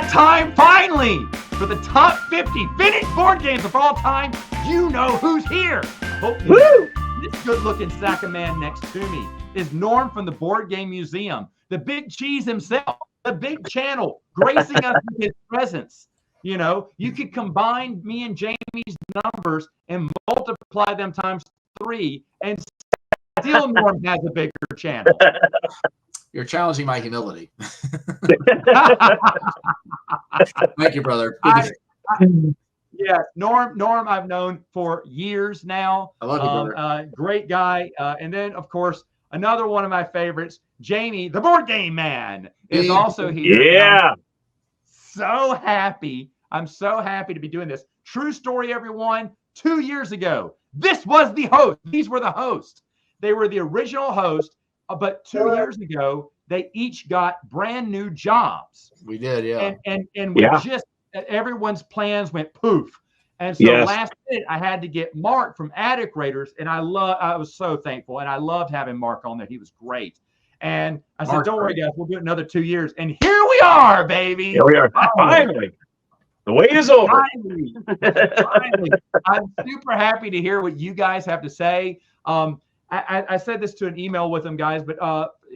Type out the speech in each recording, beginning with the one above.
time finally for the top 50 vintage board games of all time. You know who's here. Woo! This good-looking sack of man next to me is Norm from the Board Game Museum, the big cheese himself, the big channel, gracing us with his presence. You know, you could combine me and Jamie's numbers and multiply them times 3, and still Norm has a bigger channel. You're challenging my humility. Thank you, brother. Yeah, Norm, I've known for years now. I love you, brother. Great guy. And then, of course, another one of my favorites, Jamie, the board game man, is also here. Yeah. So happy. I'm so happy to be doing this. True story, everyone. 2 years ago, this was the host. These were the hosts. They were the original host, but 2 years ago, they each got brand new jobs. We did, yeah. And we just, everyone's plans went poof. And so last minute, I had to get Mark from Attic Raiders, and I was so thankful, and I loved having Mark on there. He was great. And I said, don't worry, guys, we'll do it another 2 years. And here we are, baby. Here we are. Finally. The wait is over. Finally. I'm super happy to hear what you guys have to say. I said this to an email with them, guys, but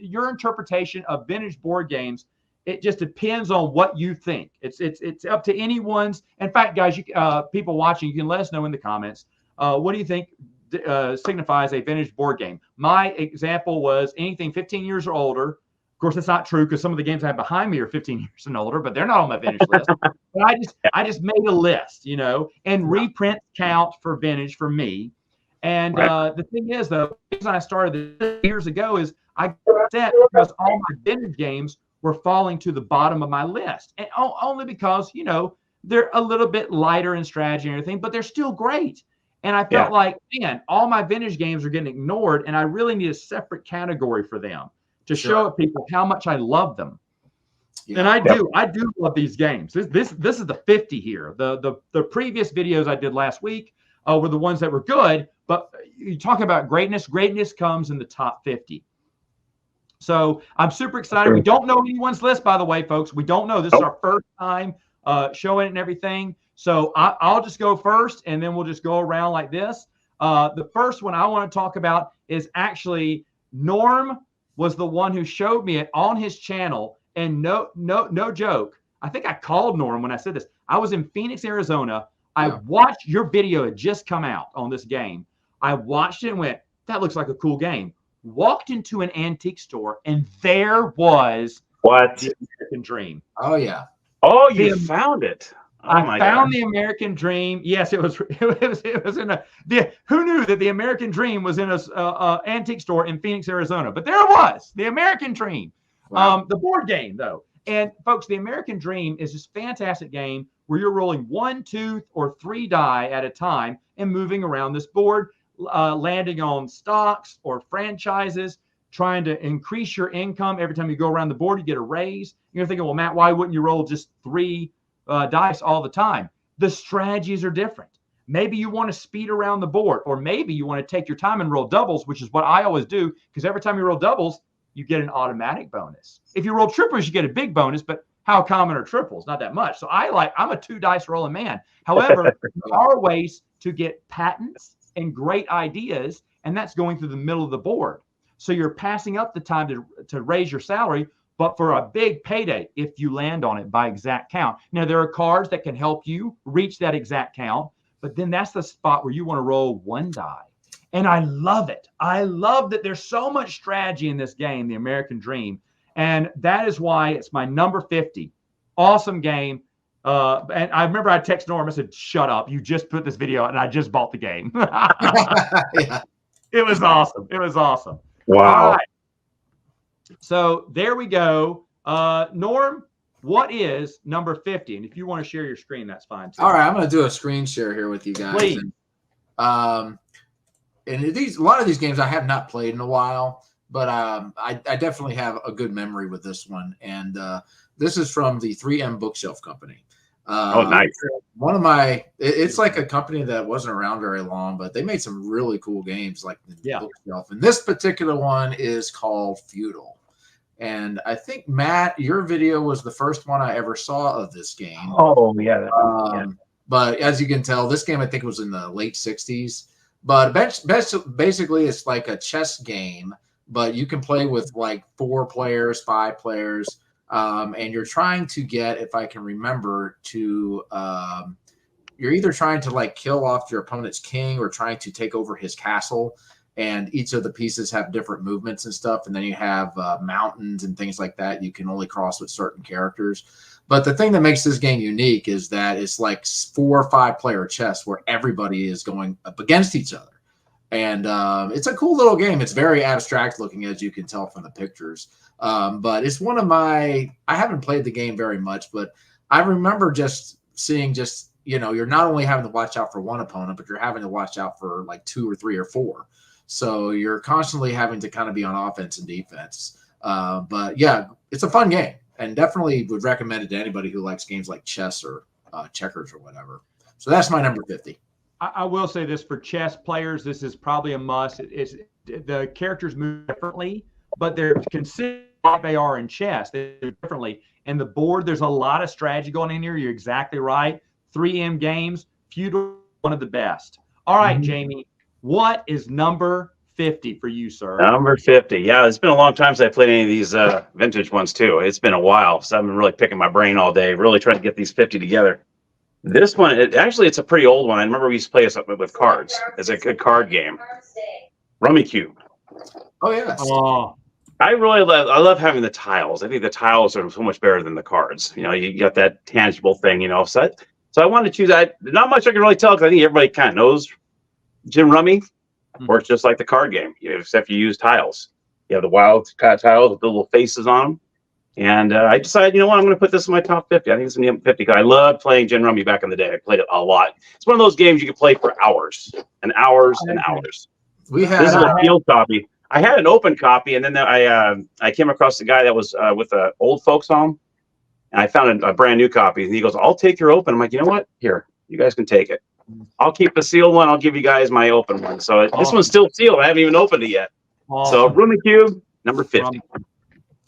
your interpretation of vintage board games, it just depends on what you think. It's up to anyone's. In fact, guys, people watching, you can let us know in the comments. What do you think signifies a vintage board game? My example was anything 15 years or older. Of course, that's not true because some of the games I have behind me are 15 years and older, but they're not on my vintage list. But I just made a list, you know, and reprints count for vintage for me. And the thing is, though, the reason I started this years ago is I got upset because all my vintage games were falling to the bottom of my list. And only because, you know, they're a little bit lighter in strategy and everything, but they're still great. And I felt like, man, all my vintage games are getting ignored, and I really need a separate category for them to show people how much I love them. Yeah. And I do love these games. This is the 50 here. The previous videos I did last week were the ones that were good, but you talk about greatness. Greatness comes in the top 50. So I'm super excited. We don't know anyone's list, by the way, folks. We don't know. This is our first time showing it and everything. So I'll just go first, and then we'll just go around like this. The first one I want to talk about is actually Norm was the one who showed me it on his channel. And no joke, I think I called Norm when I said this. I was in Phoenix, Arizona. I watched your video had just come out on this game. I watched it and went, that looks like a cool game. Walked into an antique store, and there was the American Dream. Oh, yeah. Oh, you found it. Oh, I found the American Dream. Yes, it was in who knew that the American Dream was in a antique store in Phoenix, Arizona? But there it was, the American Dream. Wow. The board game, though. And folks, the American Dream is this fantastic game where you're rolling 1, 2, or 3 die at a time and moving around this board, landing on stocks or franchises, trying to increase your income. Every time you go around the board, you get a raise. You're thinking, well, Matt, why wouldn't you roll just 3 dice all the time? The strategies are different. Maybe you want to speed around the board, or maybe you want to take your time and roll doubles, which is what I always do, because every time you roll doubles, you get an automatic bonus. If you roll triples, you get a big bonus, but how common are triples? Not that much. So I'm a 2 dice rolling man. However, there are ways to get patents and great ideas, and that's going through the middle of the board. So you're passing up the time to raise your salary, but for a big payday, if you land on it by exact count. Now, there are cards that can help you reach that exact count, but then that's the spot where you want to roll 1 die. And I love it. I love that there's so much strategy in this game, the American Dream. And that is why it's my number 50. Awesome game. And I remember I texted Norm. I said, shut up. You just put this video out, and I just bought the game. It was awesome. It was awesome. Wow. All right. So there we go. Norm, what is number 50? And if you want to share your screen, that's fine too. All right. I'm going to do a screen share here with you guys. Please. And a lot of these games I have not played in a while, but I definitely have a good memory with this one. And this is from the 3M Bookshelf Company. Oh, nice. One of it's like a company that wasn't around very long, but they made some really cool games like the Bookshelf. And this particular one is called Feudal. And I think, Matt, your video was the first one I ever saw of this game. Oh, yeah. That one, yeah. But as you can tell, this game, I think, was in the late 60s. But basically, it's like a chess game, but you can play with like 4 players, 5 players. And you're trying to get, if I can remember, to you're either trying to like kill off your opponent's king or trying to take over his castle. And each of the pieces have different movements and stuff. And then you have mountains and things like that you can only cross with certain characters. But the thing that makes this game unique is that it's like 4 or 5 player chess where everybody is going up against each other. And it's a cool little game. It's very abstract looking, as you can tell from the pictures. But it's one of I haven't played the game very much, but I remember just seeing you're not only having to watch out for one opponent, but you're having to watch out for like 2 or 3 or 4. So you're constantly having to kind of be on offense and defense. But yeah, it's a fun game and definitely would recommend it to anybody who likes games like chess or checkers or whatever. So that's my number 50. I will say this for chess players, this is probably a must. It's the characters move differently, but they're considered like they are in chess. They do differently. And the board, there's a lot of strategy going in here. You're exactly right. 3M games, Feudal, one of the best. All right, Jamie, what is number 50 for you, sir? Number 50. Yeah, it's been a long time since I played any of these vintage ones, too. It's been a while, so I've been really picking my brain all day, really trying to get these 50 together. This one, it's a pretty old one. I remember we used to play this with cards. It's a good card game. Rummikub. Oh, yes. I love having the tiles. I think the tiles are so much better than the cards. You got that tangible thing, So I wanted to choose that. Not much I can really tell because I think everybody kind of knows Jim Rummy, or it's just like the card game, except you use tiles. You have the wild tiles with the little faces on them. And I decided, I'm going to put this in my top 50. I think it's in the 50 because I loved playing Gin Rummy back in the day. I played it a lot. It's one of those games you can play for hours and hours and hours. This is a field copy. I had an open copy, and then I came across the guy that was with the old folks home, and I found a brand new copy. And he goes, "I'll take your open." I'm like, "You know what? Here, you guys can take it. I'll keep the sealed one. I'll give you guys my open one." So this one's still sealed. I haven't even opened it yet. So Rummikub, number 50.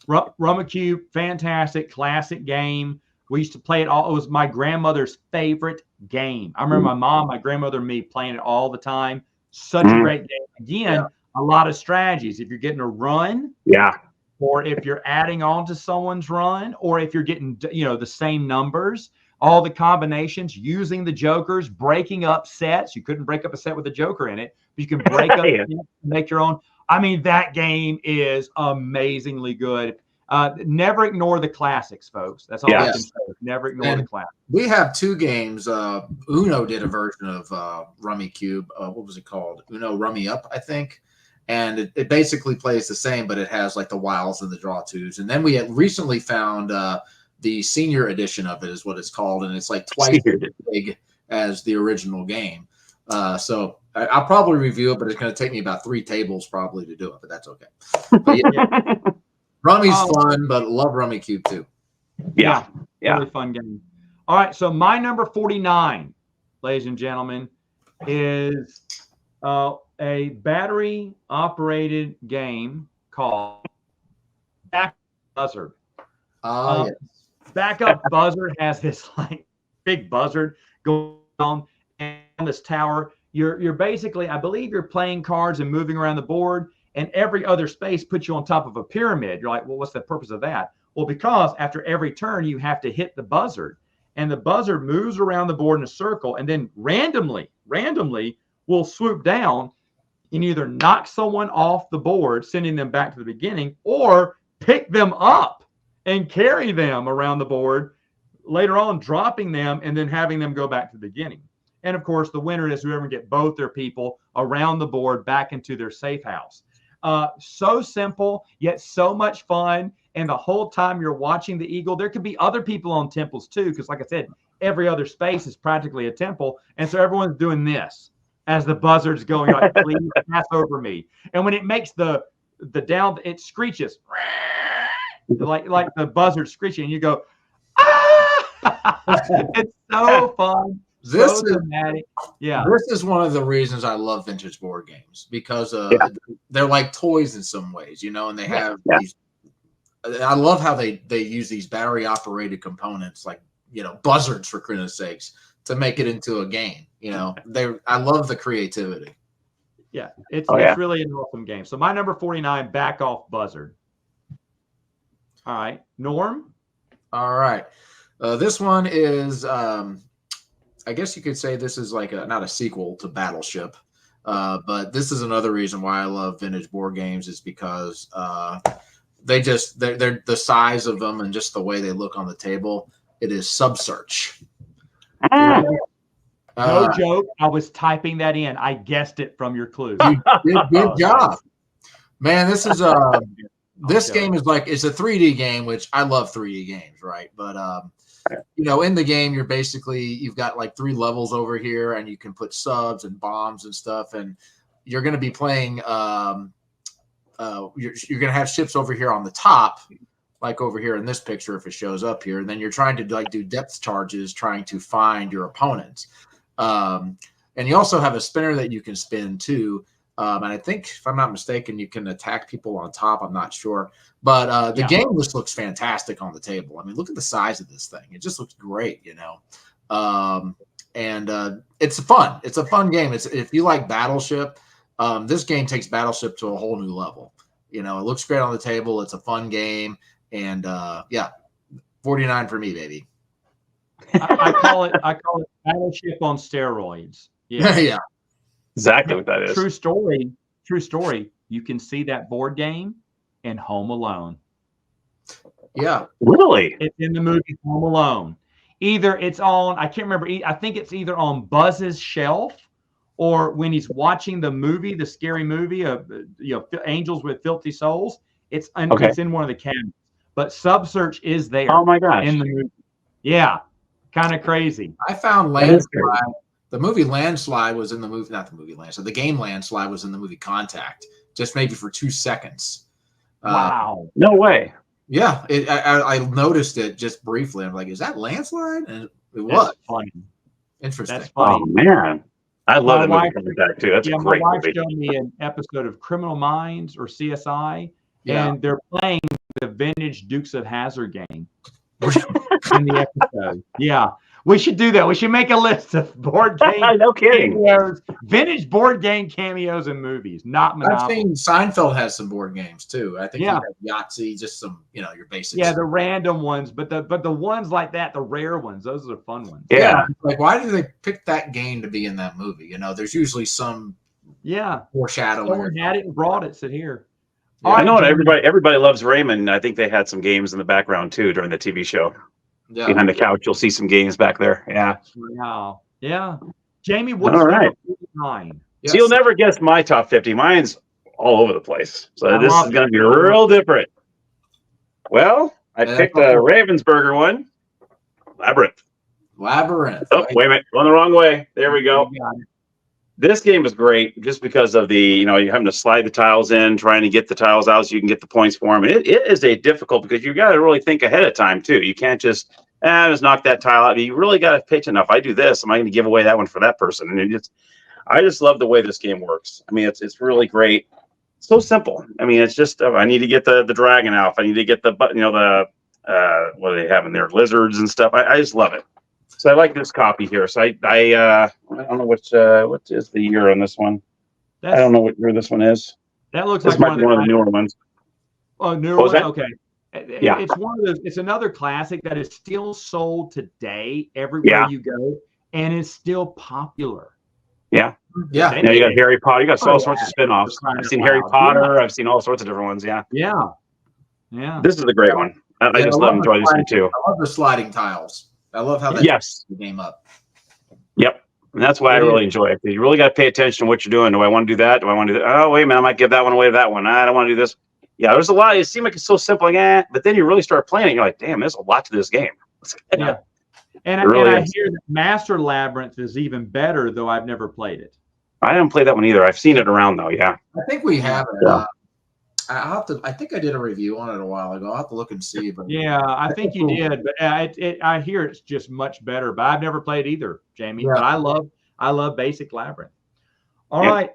Rummikub, fantastic, classic game. We used to play it all. It was my grandmother's favorite game. I remember my mom, my grandmother, and me playing it all the time. Such a great game. Again, a lot of strategies. If you're getting a run, or if you're adding on to someone's run, or if you're getting the same numbers, all the combinations, using the jokers, breaking up sets. You couldn't break up a set with a joker in it, but you can break up make your own. I mean, that game is amazingly good. Never ignore the classics, folks. That's all I can say. Never ignore the classics. We have 2 games. Uno did a version of Rummikub. What was it called? Uno Rummy Up, I think. And it basically plays the same, but it has like the wilds and the draw twos. And then we had recently found the senior edition of it is what it's called. And it's like twice as big as the original game. So I'll probably review it, but it's going to take me about 3 tables probably to do it, but that's okay. But Rummy's fun, but love Rummikub too. Yeah. Really fun game. All right, so my number 49, ladies and gentlemen, is a battery-operated game called Buzzard. Yes. Backup Buzzard has this like big buzzard going on this tower. You're basically, I believe you're playing cards and moving around the board, and every other space puts you on top of a pyramid. You're like, well, what's the purpose of that? Well, because after every turn, you have to hit the buzzard, and the buzzard moves around the board in a circle, and then randomly will swoop down and either knock someone off the board, sending them back to the beginning, or pick them up and carry them around the board later on, dropping them and then having them go back to the beginning. And of course, the winner is whoever can get both their people around the board back into their safe house. So simple, yet so much fun. And the whole time you're watching the eagle, there could be other people on temples too, because like I said, every other space is practically a temple. And so everyone's doing this as the buzzard's going, like, please pass over me. And when it makes the down, it screeches like the buzzard screeching, and you go, ah! It's so fun. This is one of the reasons I love vintage board games, because they're like toys in some ways, and they have these I love how they use these battery operated components, like, you know, buzzards, for goodness sakes, to make it into a game. You know, I love the creativity. Yeah, it's really an awesome game. So my number 49, Back Off Buzzard. All right, Norm. All right, this one is, I guess you could say this is like not a sequel to Battleship, but this is another reason why I love vintage board games, is because they're the size of them and just the way they look on the table. It is Subsearch. No joke. I was typing that in. I guessed it from your clue. You did good job, man. This is this game is like, it's a 3D game, which I love 3D games, right? But you know, in the game, you've got like 3 levels over here, and you can put subs and bombs and stuff, and you're going to be playing. You're going to have ships over here on the top, like over here in this picture, if it shows up here, and then you're trying to like do depth charges, trying to find your opponents. And you also have a spinner that you can spin too. And I think, if I'm not mistaken, you can attack people on top. I'm not sure, but the game just looks fantastic on the table. I mean, look at the size of this thing; it just looks great, you know. And it's fun. It's a fun game. If you like Battleship, this game takes Battleship to a whole new level. You know, it looks great on the table. It's a fun game, and 49 for me, baby. I call it Battleship on steroids. Yeah, yeah. Exactly what that is. True story. You can see that board game in Home Alone. Yeah. Really? It's in the movie Home Alone. Either it's on, I can't remember, I think it's either on Buzz's shelf, or when he's watching the movie, the scary movie of Angels with Filthy Souls, it's in one of the cabinets. But Subsearch is there. Oh my gosh. In the movie. Yeah. Kind of crazy. I found Landslide. The movie Landslide was in the movie, not the movie Landslide. The game Landslide was in the movie Contact, just maybe for 2 seconds. Wow. No way. Yeah. I noticed it just briefly. I'm like, is that Landslide? And it was. That's funny. Interesting. That's funny. Oh, man. I love the movie Contact, too. That's a great my wife movie. showed me an episode of Criminal Minds or CSI, and they're playing the vintage Dukes of Hazzard game in the episode. Yeah. We should do that. We should make a list of board game no kidding. cameos, vintage board game cameos in movies, not Monopoly. I've seen Seinfeld has some board games too. I think Yeah. you have Yahtzee, just some, your basics. Yeah, the random ones, but the ones like that, the rare ones, those are the fun ones. Yeah. Like, why did they pick that game to be in that movie? There's usually some foreshadowing. Someone had it and brought it. Sit here. Yeah. I know everybody loves Raymond. I think they had some games in the background too during the TV show. Yeah. Behind the couch, you'll see some games back there. Yeah. Wow. Yeah. Jamie, what's All right. number 49? Yes. So you'll never guess my top 50. Mine's all over the place. So this is going to be real different. Well, I picked a Ravensburger one. Labyrinth. Oh, wait a minute. Going the wrong way. There we go. This game is great just because of the, you're having to slide the tiles in, trying to get the tiles out so you can get the points for them. And it is a difficult because you got to really think ahead of time too. You can't just knock that tile out. You really got to pitch enough. I do this. Am I going to give away that one for that person? And I just love the way this game works. I mean, it's really great. It's so simple. I mean, it's just, I need to get the dragon out. I need to get the, what do they have in there? Lizards and stuff. I just love it. So I like this copy here. So I don't know what is the year on this one. I don't know what year this one is. That looks like one of the newer ones. Oh, newer one. Okay. Yeah. It's one of those. It's another classic that is still sold today everywhere you go, and is still popular. Yeah. Yeah. Now you got Harry Potter. You got all sorts of spin-offs. I've seen Harry Potter. I've seen all sorts of different ones. Yeah. Yeah. Yeah. This is a great one. I just enjoy this one too. I love the sliding tiles. I love how that sets the game up. Yep. And that's why I really enjoy it. You really got to pay attention to what you're doing. Do I want to do that? Do I want to do that? Oh, wait a minute. I might give that one away to that one. I don't want to do this. Yeah, there's a lot. It seems like it's so simple. But then you really start playing it. You're like, damn, there's a lot to this game. Yeah. And I hear that Master Labyrinth is even better, though I've never played it. I haven't played that one either. I've seen it around, though. Yeah. I think we have it. I think I did a review on it a while ago. I'll have to look and see. But yeah, I think you did. But I hear it's just much better. But I've never played either, Jamie. Yeah. But I love basic Labyrinth. All right,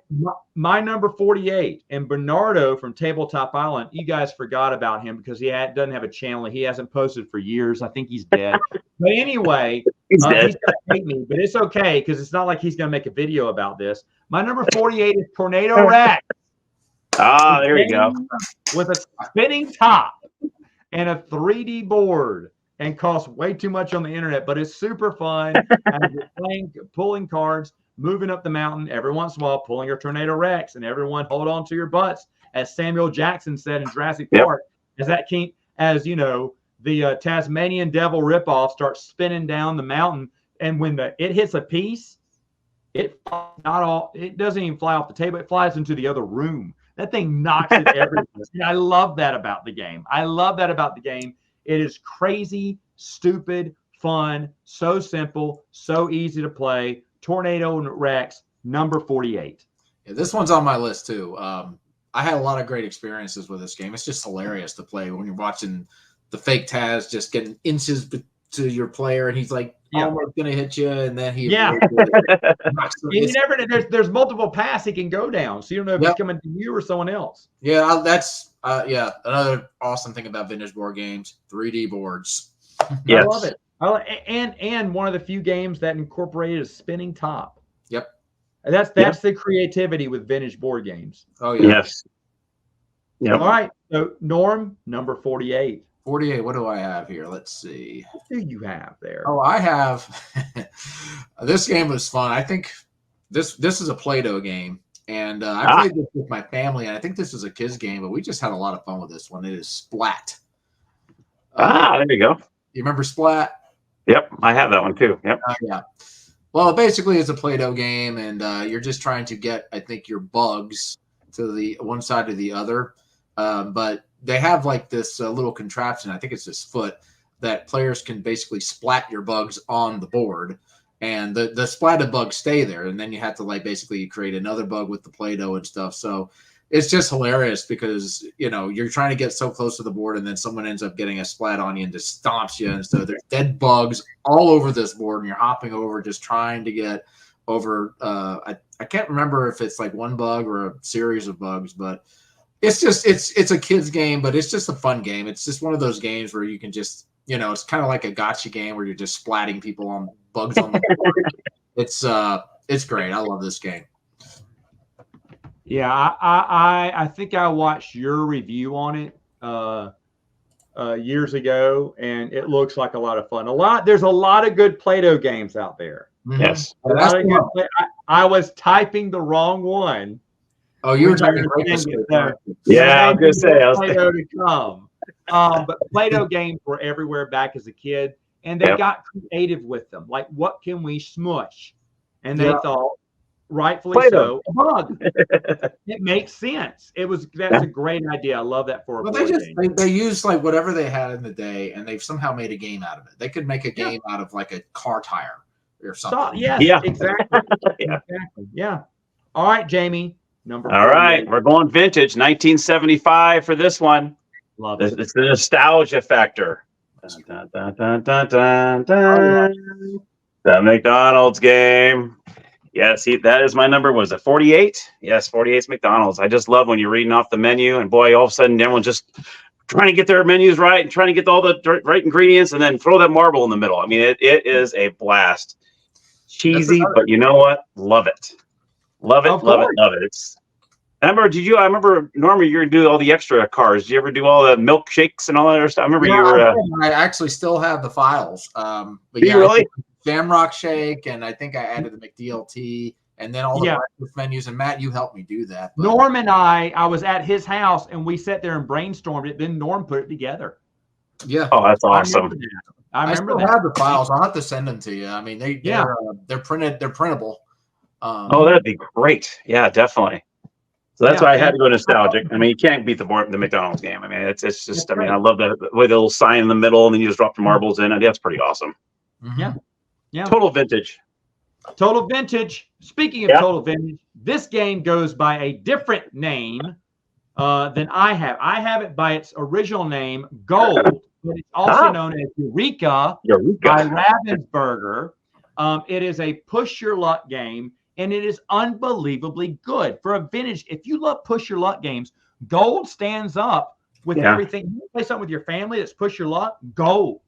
my number 48, and Bernardo from Tabletop Island. You guys forgot about him because doesn't have a channel. He hasn't posted for years. I think he's dead. But anyway, he's going to hate me, but it's okay because it's not like he's going to make a video about this. My number 48 is Tornado Rex. Ah, there you go. With a spinning top and a 3D board, and costs way too much on the internet, but it's super fun. And you're pulling cards, moving up the mountain, every once in a while pulling your Tornado Rex, and everyone hold on to your butts, as Samuel Jackson said in Jurassic Park. As you know, the Tasmanian Devil ripoff starts spinning down the mountain, and when it hits a piece, it doesn't even fly off the table; it flies into the other room. That thing knocks it everywhere. And I love that about the game. It is crazy, stupid, fun, so simple, so easy to play. Tornado Rex, number 48. Yeah, this one's on my list too. I had a lot of great experiences with this game. It's just hilarious to play when you're watching the fake Taz just getting inches to your player, and he's like almost gonna hit you, and then he there's multiple paths he can go down, so you don't know if he's coming to you or someone else. Yeah, that's another awesome thing about vintage board games, 3D boards. Yes. I love it. And one of the few games that incorporated a spinning top. Yep. That's the creativity with vintage board games. Oh yeah. Yes. Yep. All right. So Norm, number 48. 48. What do I have here? Let's see. What do you have there? Oh, I have this game was fun. I think this is a Play-Doh game. And I played this with my family, and I think this is a kids game, but we just had a lot of fun with this one. It is Splat. There you go. You remember Splat? Yep, I have that one too. Yep. Yeah. Well, basically, it's a Play-Doh game, and you're just trying to get, I think, your bugs to the one side or the other. But they have like this little contraption. I think it's this foot that players can basically splat your bugs on the board, and the splatted bugs stay there. And then you have to like basically create another bug with the Play-Doh and stuff. So it's just hilarious because, you're trying to get so close to the board, and then someone ends up getting a splat on you and just stomps you. And so there's dead bugs all over this board, and you're hopping over just trying to get over. I can't remember if it's like one bug or a series of bugs, but it's a kid's game, but it's just a fun game. It's just one of those games where you can just, it's kind of like a gotcha game where you're just splatting people on bugs on the board. It's great. I love this game. Yeah, I think I watched your review on it years ago, and it looks like a lot of fun. There's a lot of good Play-Doh games out there. Yes. I was typing the wrong one. Oh, you were typing yeah, I was gonna say Play-Doh to come. But Play-Doh games were everywhere back as a kid, and they got creative with them. Like, what can we smush? And they thought, rightfully Play-Doh. so, a bug. It makes sense. That's a great idea. I love that for a board game. They used like whatever they had in the day, and they've somehow made a game out of it. They could make a game out of like a car tire or something. Exactly. Exactly. Yeah. All right, Jamie. Number 48. All right, we're going vintage, 1975 for this one. Love it. It's the nostalgia factor. Dun, dun, dun, dun, dun, dun. The McDonald's game. Yeah, see, that is my number. Was it 48? Yes, 48's McDonald's. I just love when you're reading off the menu, and boy, all of a sudden everyone's just trying to get their menus right and trying to get all the right ingredients, and then throw that marble in the middle. I mean, it is a blast. Cheesy, but you know what? Love it. Love it. I remember normally you were doing all the extra cars. Did you ever do all the milkshakes and all that other stuff? I remember you were. I actually still have the files. But you really? Shamrock Shake, and I think I added the McDLT, and then all the breakfast menus. And Matt, you helped me do that. But Norm and I was at his house, and we sat there and brainstormed it. Then Norm put it together. Yeah. Oh, that's awesome. I still have the files. I'll have to send them to you. I mean, they're printed. They're printable. That'd be great. Yeah, definitely. So that's why I had to go nostalgic. I mean, you can't beat the McDonald's game. I mean, it's just. I mean, I love the way the little sign in the middle, and then you just drop the marbles in. That's pretty awesome. Yeah. Yeah. Total vintage. Total vintage. Speaking of total vintage, this game goes by a different name than I have. I have it by its original name, Gold, but it's also known as Eureka by Ravensburger. It is a push your luck game. and it is unbelievably good for a vintage. If you love push your luck games, Gold stands up with everything. You play something with your family that's push your luck, Gold.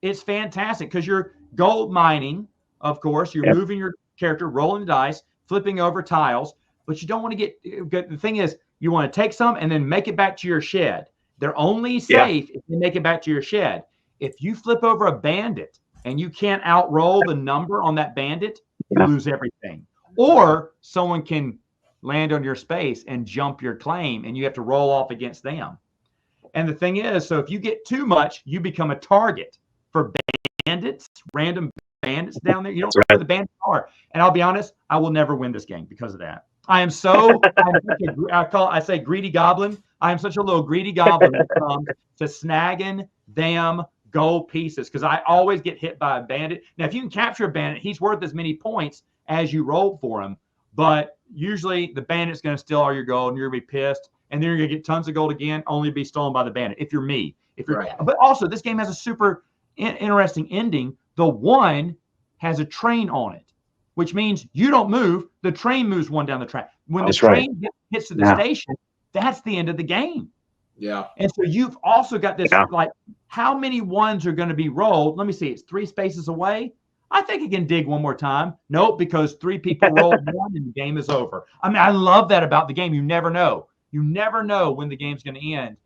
It's fantastic because you're gold mining, of course. You're moving your character, rolling the dice, flipping over tiles, but you don't want to get. The thing is, you want to take some and then make it back to your shed. They're only safe if you make it back to your shed. If you flip over a bandit and you can't outroll the number on that bandit, you lose everything. Or someone can land on your space and jump your claim, and you have to roll off against them. And the thing is, so if you get too much, you become a target for bandits, random bandits down there. You don't know where the bandits are. And I'll be honest, I will never win this game because of that. I am so, I say greedy goblin. I am such a little greedy goblin when it comes to snagging damn gold pieces because I always get hit by a bandit. Now, if you can capture a bandit, he's worth as many points as you rolled for him. But usually the bandit's going to steal all your gold and you're going to be pissed. And then you're going to get tons of gold again, only to be stolen by the bandit if you're me. If you're, But also, this game has a super interesting ending. The one has a train on it, which means you don't move. The train moves one down the track. When the train hits to the station, that's the end of the game. Yeah. And so you've also got this, like, how many ones are going to be rolled? Let me see. It's 3 spaces away. I think it can dig one more time. Nope, because 3 people rolled one and the game is over. I mean, I love that about the game. You never know. You never know when the game's going to end.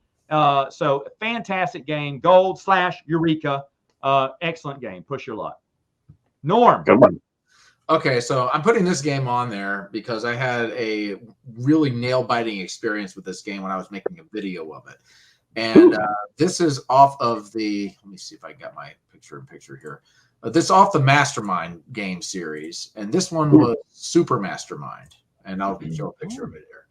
So fantastic game. Gold / Eureka. Excellent game. Push your luck. Norm. Come on. Okay, so I'm putting this game on there because I had a really nail-biting experience with this game when I was making a video of it. And this is off of the, let me see if I got my picture here. This is off the Mastermind game series. And this one was Super Mastermind. And I'll show a picture of it here.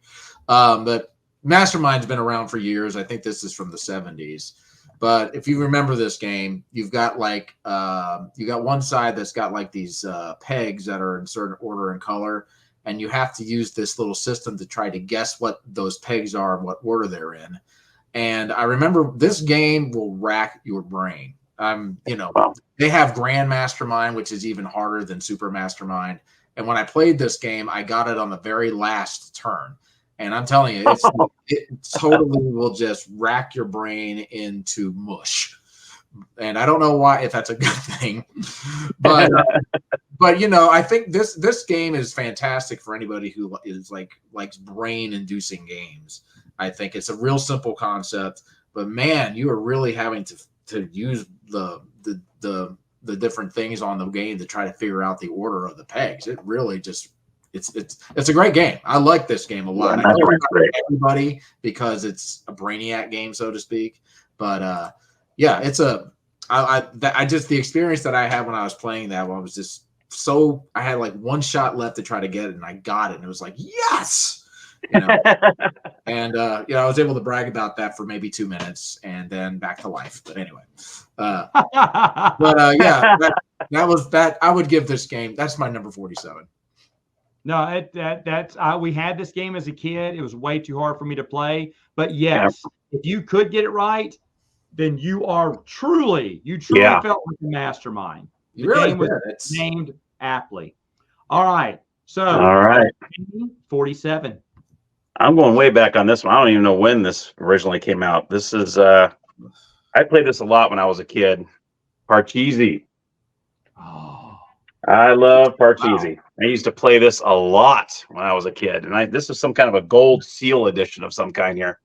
But Mastermind's been around for years. I think this is from the 70s. But if you remember this game, you've got like you got one side that's got like these pegs that are in certain order and color, and you have to use this little system to try to guess what those pegs are and what order they're in. And I remember this game will rack your brain. They have Grand Mastermind, which is even harder than Super Mastermind. And when I played this game, I got it on the very last turn. And I'm telling you, it totally will just rack your brain into mush. And I don't know why, if that's a good thing, but I think this game is fantastic for anybody who is likes brain-inducing games. I think it's a real simple concept, but man, you are really having to use the different things on the game to try to figure out the order of the pegs. It really just. It's a great game. I like this game a lot. I know it's not everybody because it's a brainiac game, so to speak. But it's the experience that I had when I was playing that one was just so. I had like one shot left to try to get it, and I got it, and it was like yes, and I was able to brag about that for maybe 2 minutes, and then back to life. But anyway, that was that. I would give this game. That's my number 47. No, we had this game as a kid. It was way too hard for me to play. But yes, if you could get it right, then you truly felt like a mastermind. The game was named aptly. All right. So 47. I'm going way back on this one. I don't even know when this originally came out. This is I played this a lot when I was a kid. Parcheesi. Oh. I love Parcheesi. Wow. I used to play this a lot when I was a kid, and this is some kind of a gold seal edition of some kind here.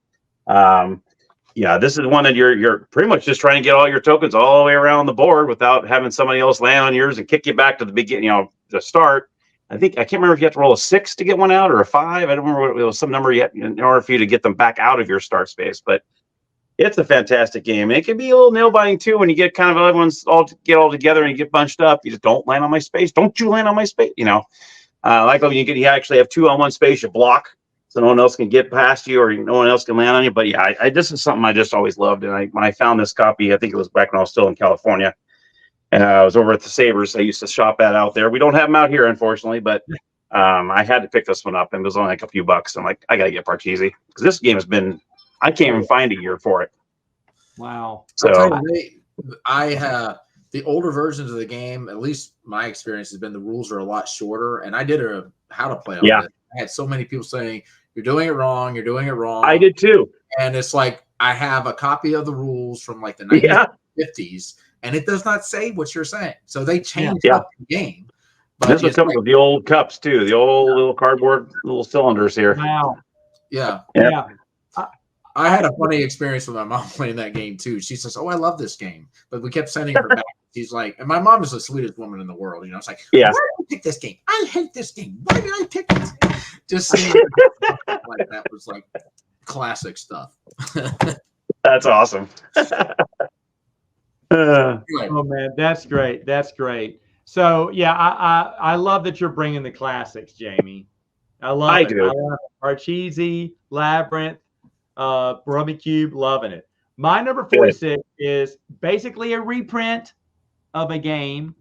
This is one that you're pretty much just trying to get all your tokens all the way around the board without having somebody else land on yours and kick you back to the beginning, the start. I can't remember if you have to roll a 6 to get one out or a 5. I don't remember what it was, some number yet in order for you to get them back out of your start space, but it's a fantastic game. It can be a little nail biting too when you get kind of everyone's all together and you get bunched up. You just don't land on my space. Don't you land on my space? Like when you actually have 2 on one space, you block so no one else can get past you or no one else can land on you. But yeah, this is something I just always loved. And when I found this copy, I think it was back when I was still in California, and I was over at the Sabres. I used to shop at out there. We don't have them out here, unfortunately, but I had to pick this one up, and it was only like a few bucks. I'm like, I got to get Parcheesi because this game has been. I can't even find a year for it. Wow. So the older versions of the game, at least my experience has been the rules are a lot shorter. And I did a how to play on this. I had so many people saying, you're doing it wrong. You're doing it wrong. I did too. And it's like, I have a copy of the rules from like the 1950s, and it does not say what you're saying. So they changed up the game. But this was coming with the old cups too, the old little cardboard little cylinders here. Wow. Yeah. Yeah. I had a funny experience with my mom playing that game too. She says, "Oh, I love this game," but we kept sending her back. She's like, and my mom is the sweetest woman in the world. You know, it's like, why did I pick this game? I hate this game. Why did I pick it? Just seeing like that was like classic stuff. That's awesome. Oh man, that's great. That's great. So yeah, I love that you're bringing the classics, Jamie. I love it. Do. I love Parcheesi, Labyrinth, Rummikub, loving it. My number 46 is basically a reprint of a game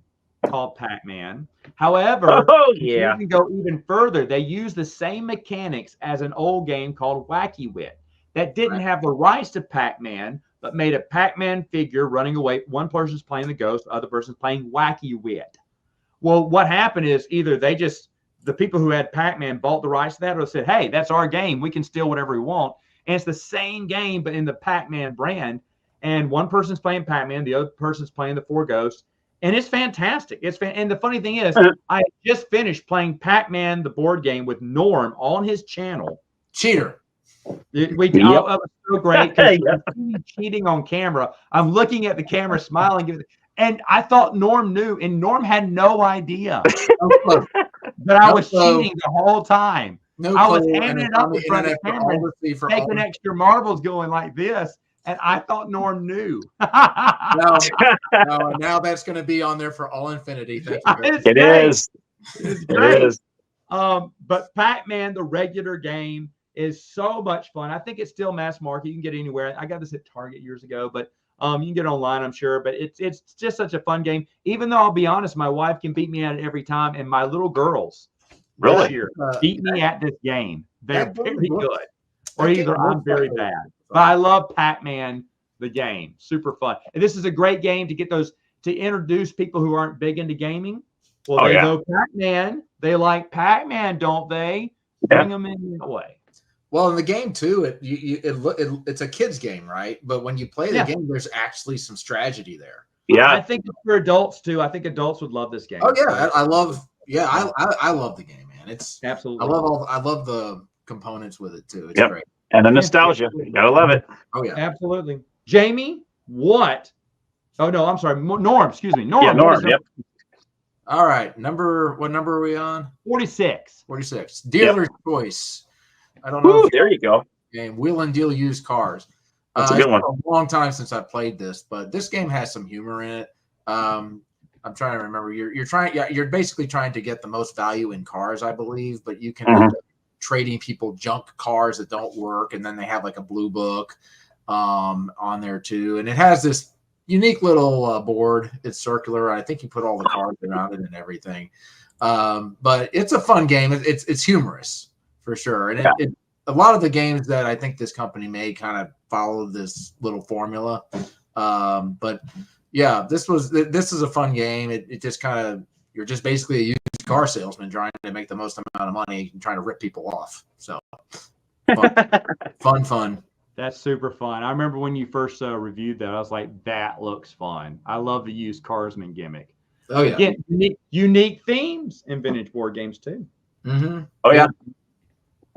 called Pac-Man. However, you can go even further. They use the same mechanics as an old game called Wacky Wit that didn't have the rights to Pac-Man, but made a Pac-Man figure running away. One person's playing the ghost, the other person's playing Wacky Wit. Well, what happened is either the people who had Pac-Man bought the rights to that, or said, hey, that's our game. We can steal whatever we want. And it's the same game, but in the Pac-Man brand. And one person's playing Pac-Man, the other person's playing the four ghosts. And it's fantastic. And the funny thing is, I just finished playing Pac-Man, the board game, with Norm on his channel. Cheater. It was so great. Cheating on camera. I'm looking at the camera, smiling. And I thought Norm knew, and Norm had no idea that I was cheating the whole time. I was handing it up in front of the camera, taking extra marbles, going like this, and I thought Norm knew. No, now that's going to be on there for all infinity. Thank you. It is. It's great. It is. But Pac-Man, the regular game, is so much fun. I think it's still mass market. You can get it anywhere. I got this at Target years ago, but you can get it online, I'm sure. But it's just such a fun game. Even though I'll be honest, my wife can beat me at it every time, and my little girls this year beat me at this game. They're very good, or either I'm very bad. But I love Pac-Man, the game. Super fun. And this is a great game to get those to introduce people who aren't big into gaming. Well, they know Pac-Man. They like Pac-Man, don't they? Bring them in that way. Well, in the game too, it's a kid's game, right? But when you play the game, there's actually some strategy there. Yeah, I think it's for adults too. I think adults would love this game. Oh yeah, I love the game, man. It's absolutely. I love the components with it too. It's great. And the nostalgia, you gotta love it. Oh yeah, absolutely. Jamie, what? Oh no, I'm sorry, Norm. Excuse me, Norm. Yeah, Norm. Yep. All right, what number are we on? 46. 46. Dealer's choice. I don't know. There you go. Game Wheel and Deal used cars. That's a good one. It's a long time since I played this, but this game has some humor in it. I'm trying to remember. You're basically trying to get the most value in cars, I believe, but you can end up trading people junk cars that don't work, and then they have like a blue book on there too, and it has this unique little board. It's circular. I think you put all the cards around it and everything. But it's a fun game. It's humorous for sure, and a lot of the games that I think this company made kind of follow this little formula. But yeah, this is a fun game. It just kind of, you're just basically a used car salesman trying to make the most amount of money and trying to rip people off. So fun. That's super fun. I remember when you first reviewed that, I was like, that looks fun. I love the used carsman gimmick. Oh yeah. Again, unique themes in vintage board games too. Mm-hmm. Oh yeah.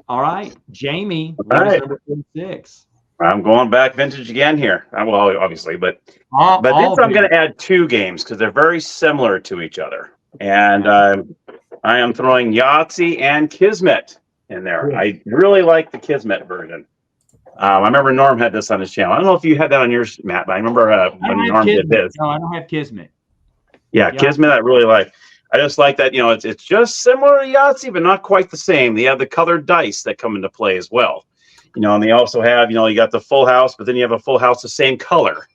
All right, Jamie, number 46. I'm going back vintage again here. Well, obviously, but this I'm going to add two games because they're very similar to each other. And I am throwing Yahtzee and Kismet in there. Yeah. I really like the Kismet version. I remember Norm had this on his channel. I don't know if you had that on yours, Matt, but I remember when Norm did this. No, I don't have Kismet. Yeah, Kismet I really like. I just like that, it's just similar to Yahtzee, but not quite the same. They have the colored dice that come into play as well. And they also have, you got the full house, but then you have a full house the same color.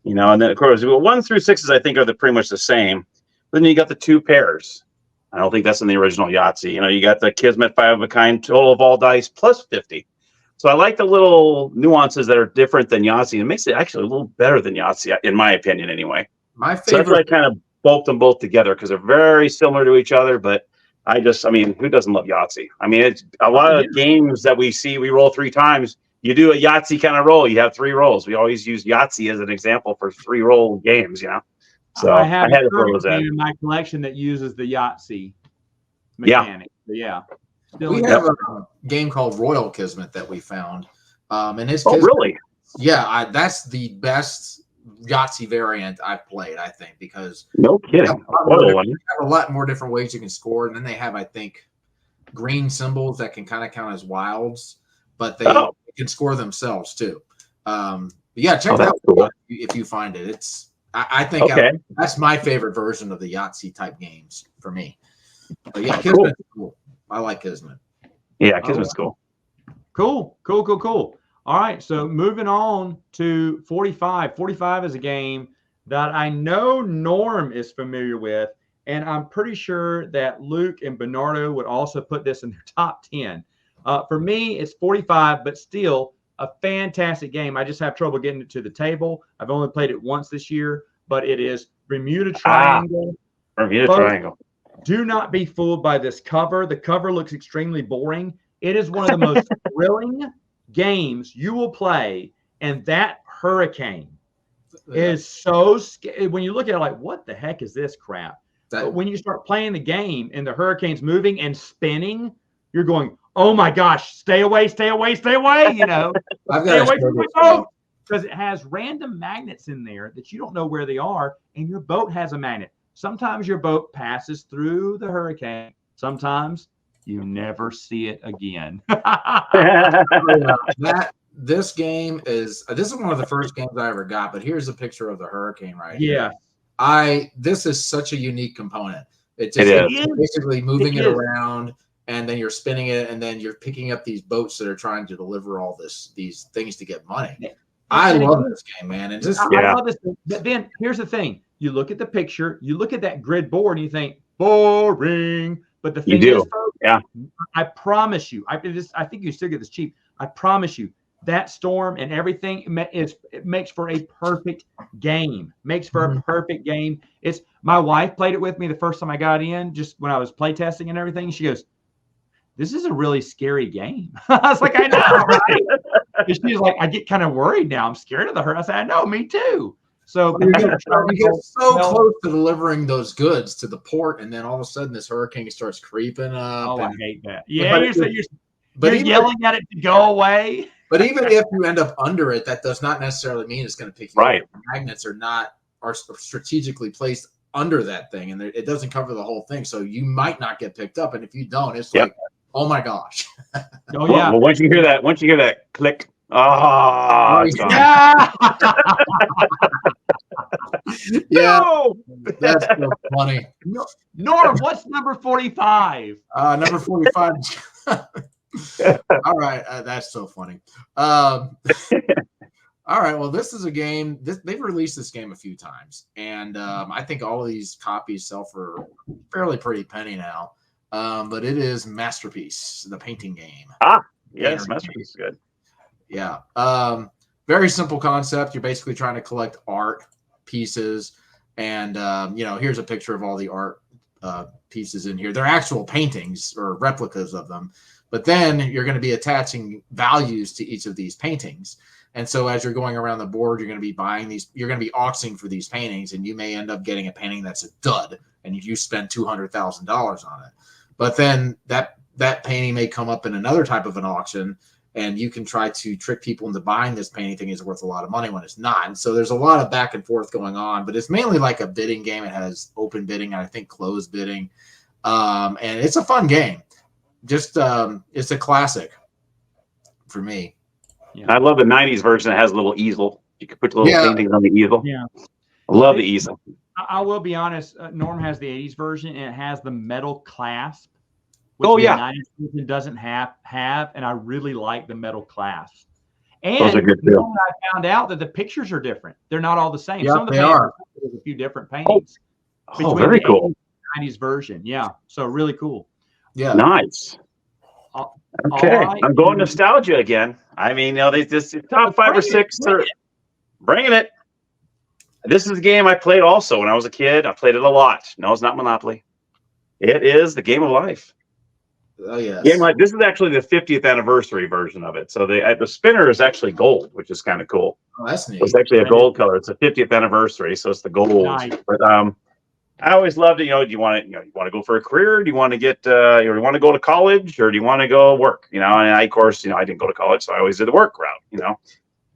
And then of course 1 through 6s I think are pretty much the same. Then you got the 2 pairs. I don't think that's in the original Yahtzee. You got the Kismet 5 of a kind, total of all dice plus 50. So I like the little nuances that are different than Yahtzee. It makes it actually a little better than Yahtzee, in my opinion, anyway. My So that's why I favorite. kind of bulked them both together because they're very similar to each other. But I mean, who doesn't love Yahtzee? I mean, it's a lot of games that we see. We roll 3 times. You do a Yahtzee kind of roll. You have 3 rolls. We always use Yahtzee as an example for 3 roll games. So I have I had a to throw those game in. in my collection that uses the Yahtzee mechanic. Yeah. Still We have a game called Royal Kismet that we found. And his Oh, Kismet, really? Yeah, that's the best Yahtzee variant I've played, I think, because No kidding. they have a lot more different ways you can score. And then they have, I think, green symbols that can kind of count as wilds, but they can score themselves too. Yeah, check it out if you find it. I think that's my favorite version of the Yahtzee type games for me. But yeah, Kismet's cool. I like Kismet. Yeah, Kismet's cool. Cool. All right, so moving on to 45. 45 is a game that I know Norm is familiar with, and I'm pretty sure that Luke and Bernardo would also put this in their top 10. For me, it's 45, but still a fantastic game. I just have trouble getting it to the table. I've only played it once this year, but it is Bermuda Triangle. Bermuda Triangle. Do not be fooled by this cover. The cover looks extremely boring. It is one of the most thrilling games you will play, and that hurricane is so scary. When you look at it, like, what the heck is this crap? But when you start playing the game and the hurricane's moving and spinning, you're going, oh my gosh, stay away, stay away, stay away. Stay away from my boat. Because it has random magnets in there that you don't know where they are, and your boat has a magnet. Sometimes your boat passes through the hurricane. Sometimes you never see it again. This game is one of the first games I ever got, but here's a picture of the hurricane right here. This is such a unique component. It's basically moving it around, and then you're spinning it, and then you're picking up these boats that are trying to deliver all these things to get money. I love this game, man. And I love this. But then here's the thing. You look at the picture, you look at that grid board, and you think, boring. But the thing is, folks, I promise you, I think you still get this cheap. I promise you, that storm and everything it makes for a perfect game. Makes for a perfect game. My wife played it with me the first time I got in, just when I was playtesting and everything. She goes, "This is a really scary game." I was like, "I know, right?" And she's like, "I get kind of worried now. I'm scared of the hurricane." I said, "I know, me too." So you get so close to delivering those goods to the port, and then all of a sudden this hurricane starts creeping up. Oh, I hate that. Yeah, you're yelling at it to go away. But even if you end up under it, that does not necessarily mean it's going to pick you up. The magnets are strategically placed under that thing, and it doesn't cover the whole thing. So you might not get picked up, and if you don't, it's like, oh my gosh. Oh yeah. Well, once you hear that click, yeah. No! That's so funny. Norm, what's number 45? Number 45. All right, that's so funny. All right, well, this is a game. They've released this game a few times, and I think all of these copies sell for fairly pretty penny now. But it is Masterpiece, the painting game. Yes, Masterpiece is good. Yeah. Very simple concept. You're basically trying to collect art pieces, and here's a picture of all the art pieces in here. They're actual paintings or replicas of them, but then you're going to be attaching values to each of these paintings. And so as you're going around the board, you're going to be buying these, you're going to be auctioning for these paintings, and you may end up getting a painting that's a dud, and you spend $200,000 on it. But then that painting may come up in another type of an auction, and you can try to trick people into buying this painting thinking it's worth a lot of money when it's not. And so there's a lot of back and forth going on, but it's mainly like a bidding game. It has open bidding and I think closed bidding. And it's a fun game. Just it's a classic for me. Yeah. I love the 90s version that has a little easel. You can put the little paintings on the easel. Yeah. I love the easel. I will be honest, Norm has the 80s version, and it has the metal clasp. Which the 90s version doesn't have, and I really like the metal clasp. And those are good too. I found out that the pictures are different. They're not all the same. Yeah, some of the they are. There's a few different paintings. Oh, very cool. 90s version. Yeah. So really cool. Yeah. Nice. Okay. Right. I'm going nostalgia again. I mean, this top 5 or 6 are bringing it. This is a game I played also when I was a kid. I played it a lot. No, it's not Monopoly. It is the Game of Life. Oh yes. Game of Life. This is actually the 50th anniversary version of it. So the spinner is actually gold, which is kind of cool. Oh, that's neat. It's actually a gold color. It's a 50th anniversary, so it's the gold. Nice. But I always loved it. Do you want to, you want to go for a career? Do you want to get, or you want to go to college, or do you want to go work? And I, of course, I didn't go to college, so I always did the work route.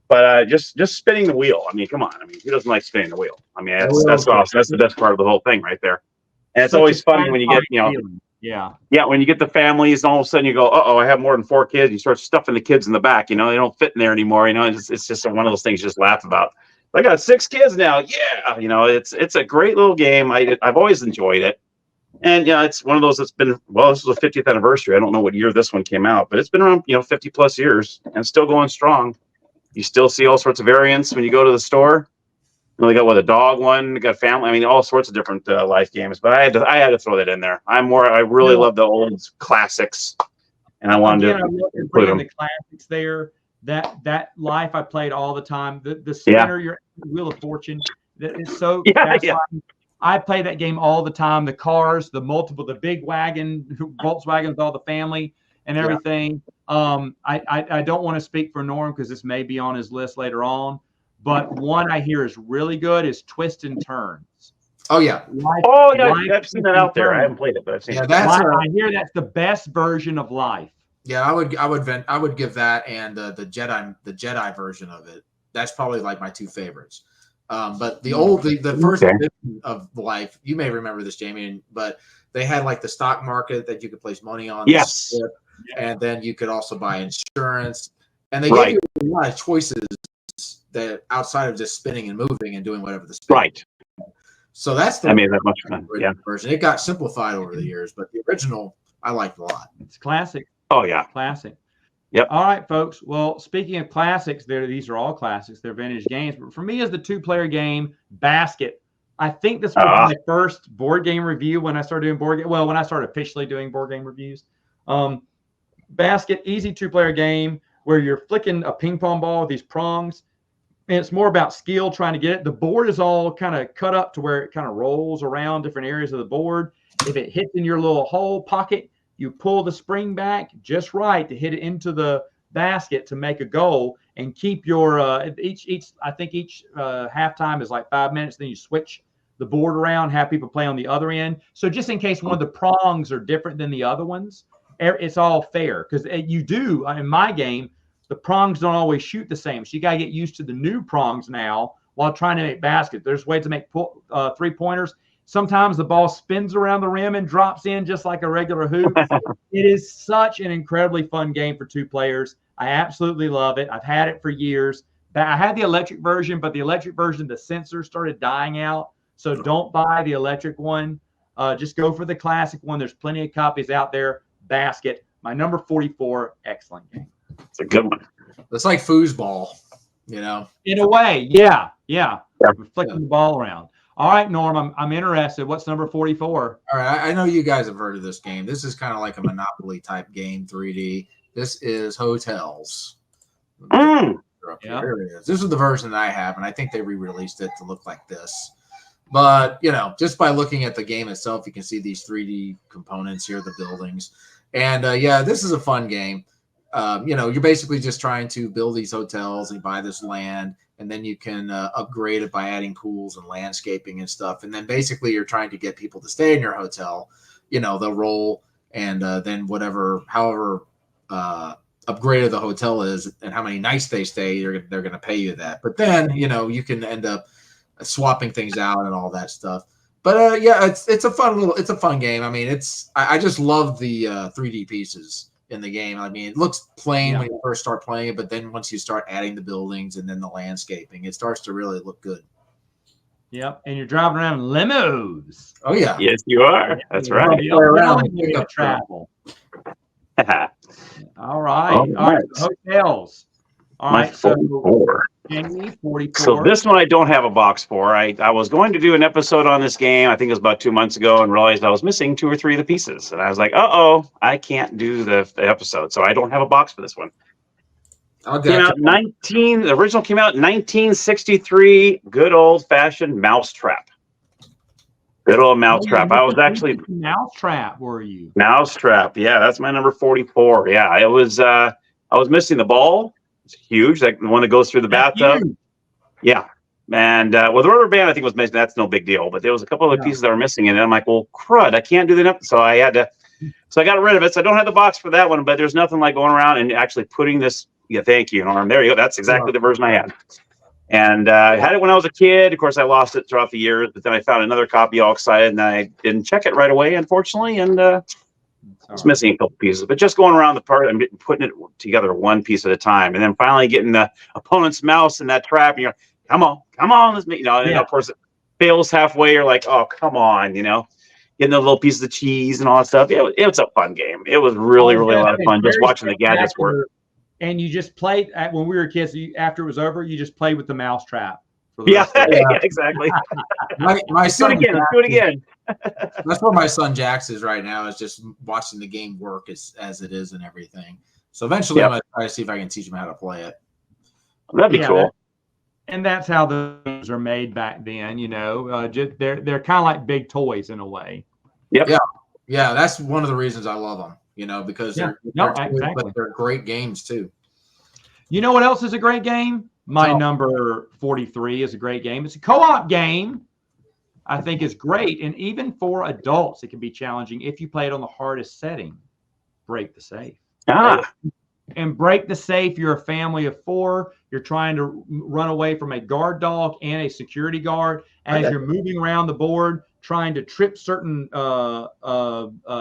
But just spinning the wheel. I mean, come on. I mean, who doesn't like spinning the wheel? I mean, that's awesome. That's the best part of the whole thing, right there. And it's always funny when you get, when you get the families, and all of a sudden you go, I have more than 4 kids. You start stuffing the kids in the back. They don't fit in there anymore. It's just one of those things you just laugh about. I got 6 kids now. Yeah, it's a great little game. I've always enjoyed it, and it's one of those that's been this is the 50th anniversary. I don't know what year this one came out, but it's been around 50 plus years and still going strong. You still see all sorts of variants when you go to the store. They got a dog one, they got family. I mean, all sorts of different life games. But I had to throw that in there. I really love the old classics, and I wanted to include them. The classics there. That Life I played all the time. The spinner, your Wheel of Fortune. It's so I play that game all the time. The cars, the big wagon, Volkswagen with all the family and everything. I don't want to speak for Norm because this may be on his list later on. But one I hear is really good is Twist and Turns. Oh yeah. I've seen that out there. I haven't played it, but I've seen it. I hear that's the best version of Life. Yeah, I would give that and the Jedi version of it. That's probably like my 2 favorites. But the first edition of Life, you may remember this, Jamie, but they had like the stock market that you could place money on. Yes. And then you could also buy insurance, and they gave you a lot of choices that outside of just spinning and moving and doing whatever the spin. Right. So that's that much fun. Version. It got simplified over the years, but the original I liked a lot. It's classic. Oh yeah, classic. Yep. All right, folks. Well, speaking of classics, these are all classics. They're vintage games. But for me, as the 2-player game, Bas-Ket. I think this was my first board game review when I started doing board game. Well, when I started officially doing board game reviews. Bas-Ket, easy 2-player game where you're flicking a ping pong ball with these prongs. And it's more about skill trying to get it. The board is all kind of cut up to where it kind of rolls around different areas of the board. If it hits in your little hole pocket, you pull the spring back just right to hit it into the basket to make a goal and keep your each halftime is like 5 minutes. Then you switch the board around, have people play on the other end. So just in case one of the prongs are different than the other ones, it's all fair because you do in my game. The prongs don't always shoot the same. So you got to get used to the new prongs now while trying to make baskets. There's ways to make 3-pointers. Sometimes the ball spins around the rim and drops in just like a regular hoop. It is such an incredibly fun game for 2 players. I absolutely love it. I've had it for years. I had the electric version, but the electric version, the sensors started dying out. So don't buy the electric one. Just go for the classic one. There's plenty of copies out there. Bas-Ket, my number 44, excellent game. It's a good one. It's like foosball, In a way, yeah. Flicking the ball around. All right, Norm, I'm interested. What's number 44? All right, I know you guys have heard of this game. This is kind of like a Monopoly type game, 3D. This is Hotels. Yeah. Here it is. This is the version that I have, and I think they re-released it to look like this. But, just by looking at the game itself, you can see these 3D components here, the buildings. And, this is a fun game. You're basically just trying to build these hotels and buy this land, and then you can upgrade it by adding pools and landscaping and stuff. And then basically you're trying to get people to stay in your hotel. They'll roll, and then however upgraded the hotel is and how many nights they stay, they're going to pay you that. But then, you can end up swapping things out and all that stuff. But it's a fun game. I mean, I just love the 3D pieces in the game. I mean, it looks plain when you first start playing it, but then once you start adding the buildings and then the landscaping, it starts to really look good. Yep, and you're driving around in limos. Oh yeah, yes you are. That's right. Travel. All right. Hotels. All right. So 44. So this one I don't have a box for. I was going to do an episode on this game, I think it was about 2 months ago, and realized I was missing 2 or 3 of the pieces. And I was like, I can't do the episode. So I don't have a box for this one. Came out 19. The original came out in 1963. Good old fashioned Mousetrap. Good old Mousetrap. I was actually Mousetrap. Were you? Mousetrap. Yeah, that's my number 44. Yeah, it was. I was missing the ball. It's huge, like the one that goes through the bathtub. Huge. Yeah, and well, the rubber band I think was missing. That's no big deal. But there was a couple of pieces that were missing, and I'm like, well, crud, I can't do that. So I had to. So I got rid of it. So I don't have the box for that one. But there's nothing like going around and actually putting this. Yeah, thank you, Norm. There you go. That's exactly the version I had. And I had it when I was a kid. Of course, I lost it throughout the years, but then I found another copy all excited, and I didn't check it right away, unfortunately, and it's missing a couple pieces. But just going around the part and putting it together one piece at a time, and then finally getting the opponent's mouse in that trap, and you're like, come on, let's make, and of course it fails halfway. You're like, oh, come on, getting the little pieces of cheese and all that stuff. It was a fun game. It was really a lot of fun just watching the gadgets work. And you just played when we were kids. After it was over, you just played with the Mousetrap. Yeah, exactly. my son, do it again. That's where my son Jax is right now. Is just watching the game work as it is and everything. So eventually, I'm gonna try to see if I can teach him how to play it. That'd be cool. And that's how the games are made back then. They're kind of like big toys in a way. Yep. Yeah. That's one of the reasons I love them. Because they're exactly. But they're great games too. You know what else is a great game? My number 43 is a great game. It's a co-op game. I think it's great. And even for adults, it can be challenging if you play it on the hardest setting. Break the Safe. And Break the Safe, you're a family of 4. You're trying to run away from a guard dog and a security guard as you're moving around the board, trying to trip certain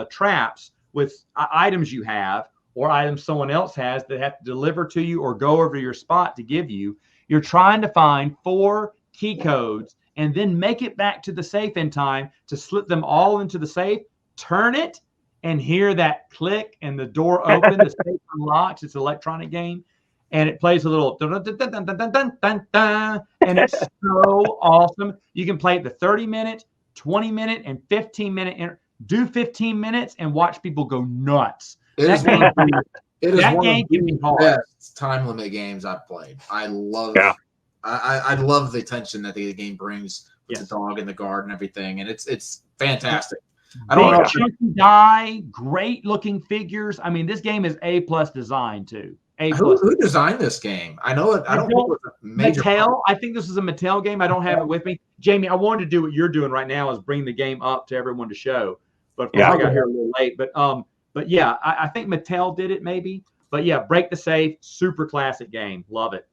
traps with items you have or items someone else has that have to deliver to you or go over to your spot to give you. You're trying to find 4 key codes and then make it back to the safe in time to slip them all into the safe, turn it, and hear that click and the door open, the safe unlocks. It's an electronic game. And it plays a little dun, dun, dun, dun, dun, dun, dun, dun, and it's so awesome. You can play it the 30-minute, 20-minute, and 15-minute. Do 15 minutes and watch people go nuts. It is one of the best time limit games I've played. I love I love the tension that the game brings with the dog and the guard and everything, and it's fantastic. I don't know. Die, great looking figures. I mean, this game is A+ design too. Who designed this game? I know it. I don't think it was a major Mattel. I think this is a Mattel game. I don't have it with me. Jamie, I wanted to do what you're doing right now is bring the game up to everyone to show. But I got here a little late. But yeah, I think Mattel did it maybe. But yeah, Break the Safe, super classic game. Love it.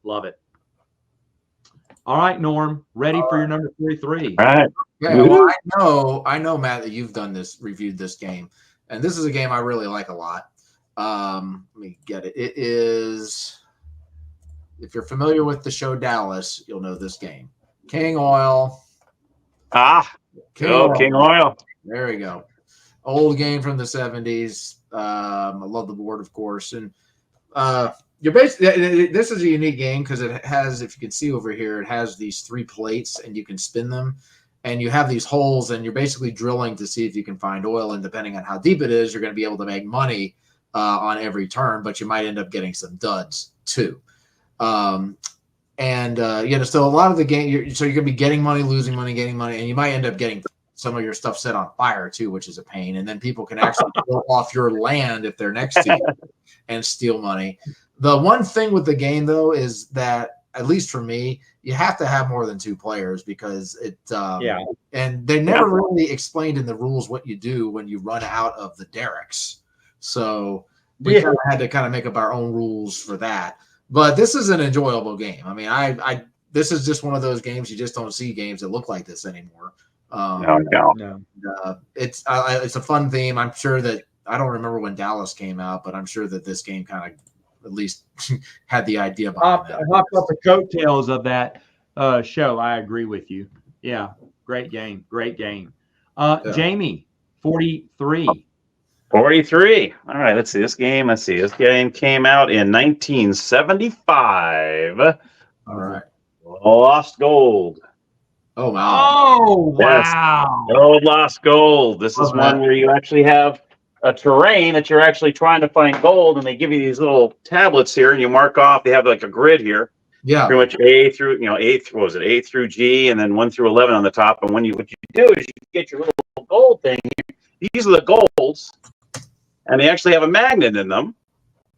All right, Norm, ready for your number 43. All right. Yeah, well, I know, Matt, that you've reviewed this game. And this is a game I really like a lot. Let me get it. It is, if you're familiar with the show Dallas, you'll know this game. King Oil. King Oil. There we go. Old game from the 70s. I love the board, of course. And you're basically, this is a unique game because it has, if you can see over here, it has these 3 plates and you can spin them. And you have these holes and you're basically drilling to see if you can find oil. And depending on how deep it is, you're going to be able to make money on every turn, but you might end up getting some duds too. So a lot of the game, you're going to be getting money, losing money, getting money, and you might end up getting some of your stuff set on fire too, which is a pain. And then people can actually go off your land if they're next to you and steal money. The one thing with the game though is that, at least for me, you have to have more than 2 players because and they never really explained in the rules what you do when you run out of the derricks. So we had to make up our own rules for that. But this is an enjoyable game. I mean, this is just one of those games you just don't see games that look like this anymore. No. It's a fun theme. I'm sure that I don't remember when Dallas came out, but I'm sure that this game kind of at least had the idea behind that. Hopped up the coattails of that show. I agree with you. Yeah, great game. Jamie, 43. 43. All right, let's see. This game came out in 1975. All right. Lost Gold. Oh, wow. Oh, wow. Yes. Lost Gold. This is one where you actually have a terrain that you're actually trying to find gold, and they give you these little tablets here, and you mark off. They have like a grid here. Yeah. Pretty much A through, what was it, A through G, and then 1 through 11 on the top. And what you do is you get your little gold thing. These are the golds, and they actually have a magnet in them.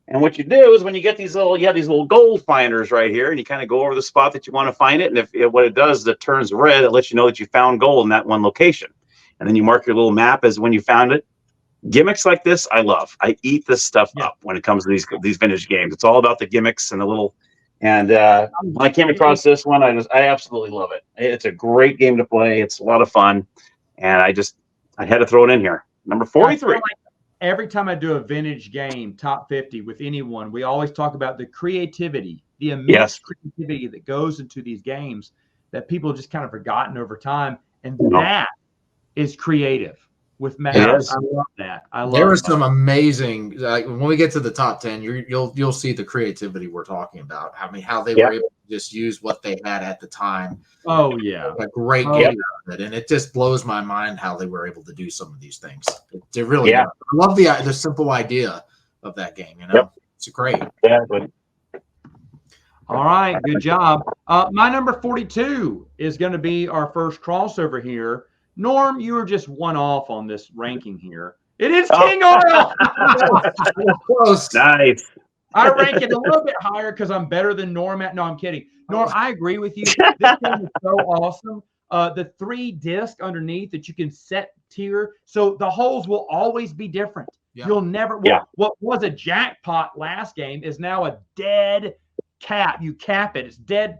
And what you do is when you get these you have these little gold finders right here, and you kind of go over the spot that you want to find it. And if what it does is it turns red, it lets you know that you found gold in that one location. And then you mark your little map as when you found it. Gimmicks like this, I love. I eat this stuff up when it comes to these vintage games. It's all about the gimmicks and the little. And when I came across this one, I absolutely love it. It's a great game to play. It's a lot of fun, and I had to throw it in here. Number 43. Every time I do a vintage game, top 50 with anyone, we always talk about the creativity, the immense creativity that goes into these games that people just kind of forgotten over time. And that is creative with Matt. I love that. There was some amazing, when we get to the top 10, you'll see the creativity we're talking about. I mean, how they were able to just use what they had at the time. Oh, yeah. A great game out of it. And it just blows my mind how they were able to do some of these things. They really I love the simple idea of that game. It's great. Exactly. All right, good job. My number 42 is going to be our first crossover here. Norm, you were just one off on this ranking here. It is King Oil. Close. Nice. I rank it a little bit higher because I'm better than Norm at. No, I'm kidding. Norm, I agree with you. This game is so awesome. The 3 discs underneath that you can set tier, so the holes will always be different. Yeah. You'll never. What was a jackpot last game is now a dead cap. You cap it. It's dead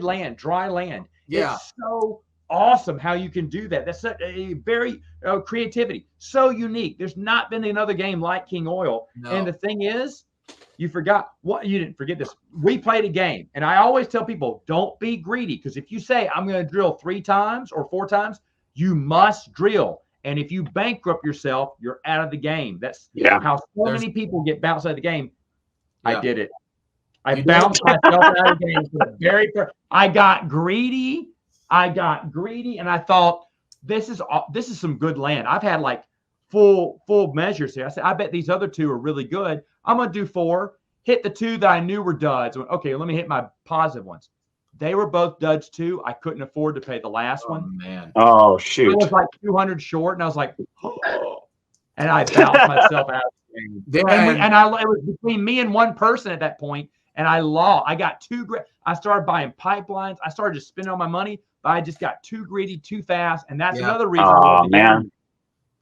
land, dry land. Yeah. It's so awesome how you can do that. That's a very creativity, so unique. There's not been another game like King Oil. No. And the thing is, you forgot what you didn't forget this. We played a game, and I always tell people, don't be greedy, because if you say I'm going to drill 3 times or 4 times, you must drill. And if you bankrupt yourself, you're out of the game. That's how so many people get bounced out of the game. I did it. I bounced myself out of the game for the very first. I got greedy, and I thought, this is some good land. I've had like full measures here. I said, I bet these other 2 are really good. I'm gonna do 4. Hit the 2 that I knew were duds. Okay, let me hit my positive ones. They were both duds too. I couldn't afford to pay the last one. Man. Oh shoot! I was like 200 short, and I was like, and I bounced myself out. It was between me and one person at that point, and I lost. I got too greedy. I started buying pipelines. I started just spending all my money, but I just got too greedy, too fast, and that's another reason. Oh man.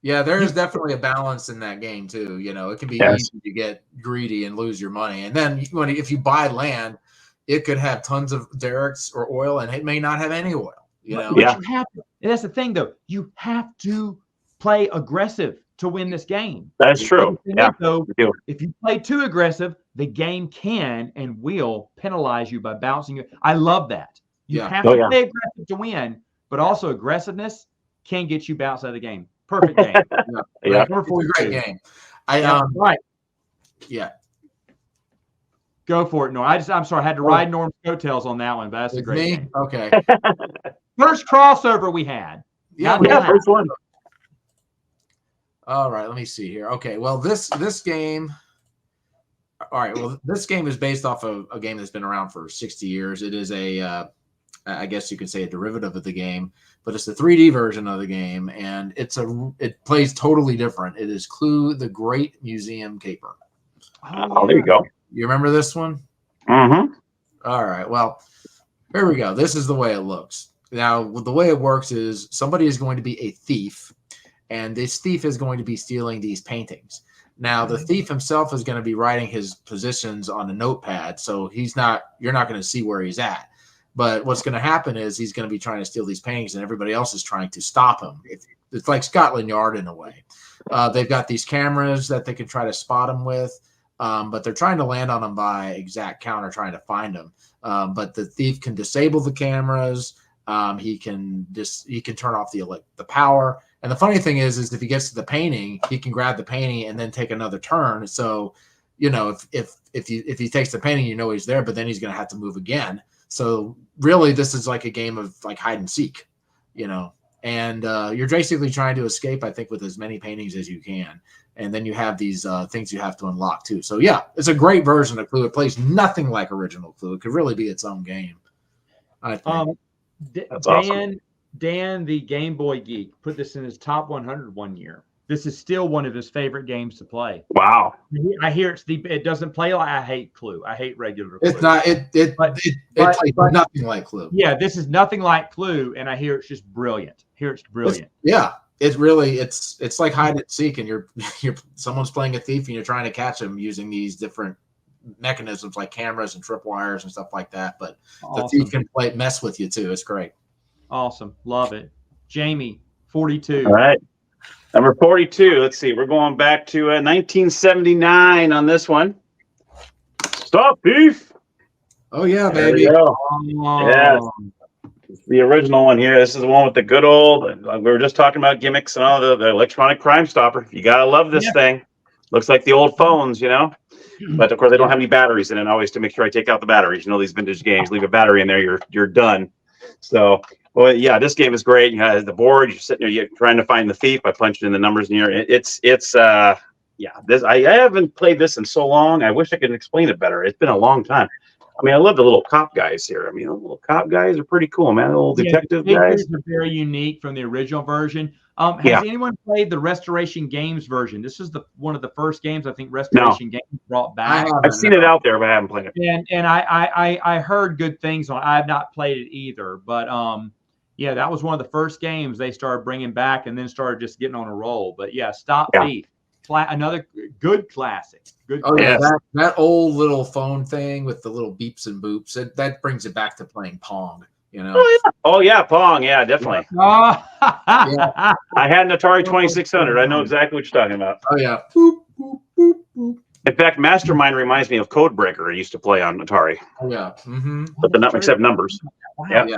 Yeah, there is definitely a balance in that game too. It can be easy to get greedy and lose your money, and then if you buy land, it could have tons of derricks or oil, and it may not have any oil. But you have to, and that's the thing, though. You have to play aggressive to win this game. That's true. Though, if you play too aggressive, the game can and will penalize you by bouncing you. I love that. You have to play aggressive to win, but also aggressiveness can get you bounced out of the game. Perfect game. Number 42. Great game. Go for it, Norm. I'm sorry, I had to ride Norm's coattails on that one, but that's a great game. Okay. First crossover we had. First one. All right, let me see here. Okay, well, this game. All right, well, this game is based off of a game that's been around for 60 years. It is I guess you could say a derivative of the game, but it's the 3D version of the game, and it plays totally different. It is Clue: The Great Museum Caper. Oh, there you go. You remember this one? Mm-hmm. All right. Well, here we go. This is the way it looks. Now, the way it works is somebody is going to be a thief, and this thief is going to be stealing these paintings. Now, the thief himself is going to be writing his positions on a notepad, so you're not going to see where he's at. But what's going to happen is he's going to be trying to steal these paintings, and everybody else is trying to stop him. It's like Scotland Yard in a way. They've got these cameras that they can try to spot him with. But they're trying to land on them by exact count or trying to find them. But the thief can disable the cameras. He can turn off the power. And the funny thing is if he gets to the painting, he can grab the painting and then take another turn. So, if he takes the painting, he's there, but then he's going to have to move again. So really, this is like a game of like hide and seek, and you're basically trying to escape, I think, with as many paintings as you can. And then you have these things you have to unlock too. So yeah, it's a great version of Clue. It plays nothing like original Clue. It could really be its own game, I think. That's awesome. Dan, the Game Boy geek, put this in his top 100 one year. This is still one of his favorite games to play. Wow. I hear it doesn't play like, I hate Clue. I hate regular Clue. It's not, it plays nothing like Clue. Yeah, this is nothing like Clue, and I hear it's just brilliant. It's brilliant. It's really, it's like hide and seek, and you're someone's playing a thief and you're trying to catch them using these different mechanisms like cameras and tripwires and stuff like that. But the thief can mess with you too. It's great. Awesome. Love it. Jamie, 42. All right. Number 42. Let's see. We're going back to 1979 on this one. Stop Thief. Oh, yeah, baby. Yeah. The original one here. This is the one with the good old, we were just talking about gimmicks and all the electronic crime stopper. You got to love this thing. Looks like the old phones, you know. But of course, they don't have any batteries in it. Always to make sure I take out the batteries. You know, these vintage games, leave a battery in there, you're done. So, well, yeah, this game is great. You have the board. You're sitting there, you're trying to find the thief by punching in the numbers in here. It's yeah. This I haven't played this in so long. I wish I could explain it better. It's been a long time. I mean, I love the little cop guys here. I mean, the little cop guys are pretty cool, man. The little detective guys are very unique from the original version. Has anyone played the Restoration Games version? This is one of the first games I think Restoration Games brought back. I've seen it out there, but I haven't played it. And I heard good things on it. I have not played it either, but yeah, that was one of the first games they started bringing back, and then started just getting on a roll. But yeah, Stop Thief, another good classic. Good. Oh yeah, that old little phone thing with the little beeps and boops. That brings it back to playing Pong. You know. Oh yeah, Pong. Yeah, definitely. Yeah. I had an Atari 2600. I know exactly what you're talking about. Oh yeah. Boop, boop, boop, boop. In fact, Mastermind reminds me of Codebreaker. I used to play on Atari. Oh yeah. Mm-hmm. But except numbers. Wow. Yeah.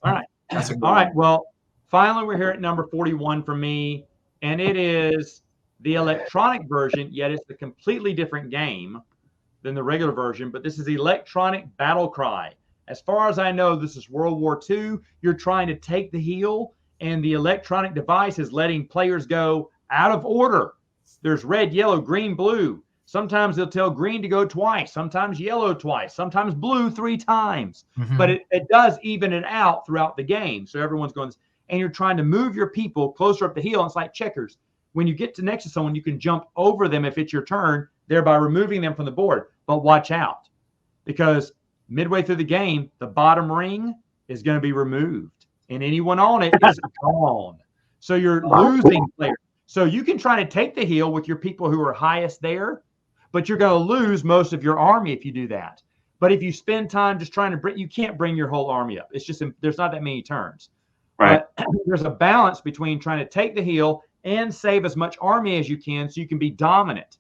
All right. All right. Well, finally, we're here at number 41 for me, and it is the electronic version. Yet it's a completely different game than the regular version. But this is electronic Battlecry. As far as I know, this is World War II. You're trying to take the heel, and the electronic device is letting players go out of order. There's red, yellow, green, blue. Sometimes they'll tell green to go twice, sometimes yellow twice, sometimes blue 3 times. Mm-hmm. But it does even it out throughout the game. So everyone's going, and you're trying to move your people closer up the hill. It's like checkers. When you get to next to someone, you can jump over them if it's your turn, thereby removing them from the board. But watch out, because midway through the game, the bottom ring is going to be removed, and anyone on it is gone. So you're losing players. So you can try to take the heel with your people who are highest there, but you're going to lose most of your army if you do that. But if you spend time just trying to bring, you can't bring your whole army up. It's just, there's not that many turns. Right. But there's a balance between trying to take the heel and save as much army as you can so you can be dominant.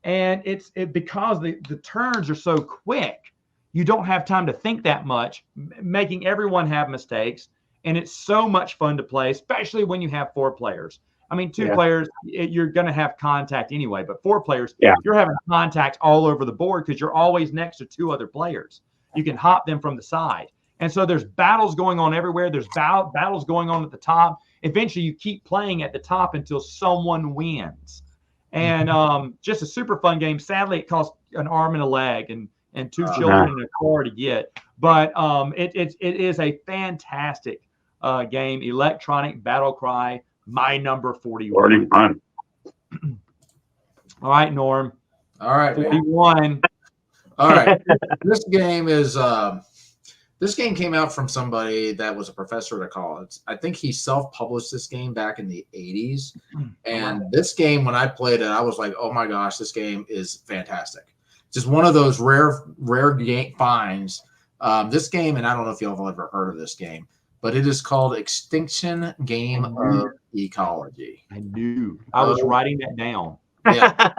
And it's because the turns are so quick, you don't have time to think that much, making everyone have mistakes. And it's so much fun to play, especially when you have 4 players. I mean, 2 players, you're going to have contact anyway, but 4 players, you're having contact all over the board because you're always next to 2 other players. You can hop them from the side. And so there's battles going on everywhere. There's battles going on at the top. Eventually, you keep playing at the top until someone wins. And just a super fun game. Sadly, it costs an arm and a leg and 2 children and a car to get. But it is a fantastic game, Electronic Battlecry. My number 41. 41. All right, Norm. All right, 41. All right. This game came out from somebody that was a professor at a college. I think he self-published this game back in the 80s. And this game, when I played it, I was like, oh my gosh, this game is fantastic. Just one of those rare game finds. This game, and I don't know if y'all have ever heard of this game, but it is called Extinction Game of Ecology. I knew. I was writing that down. Yeah.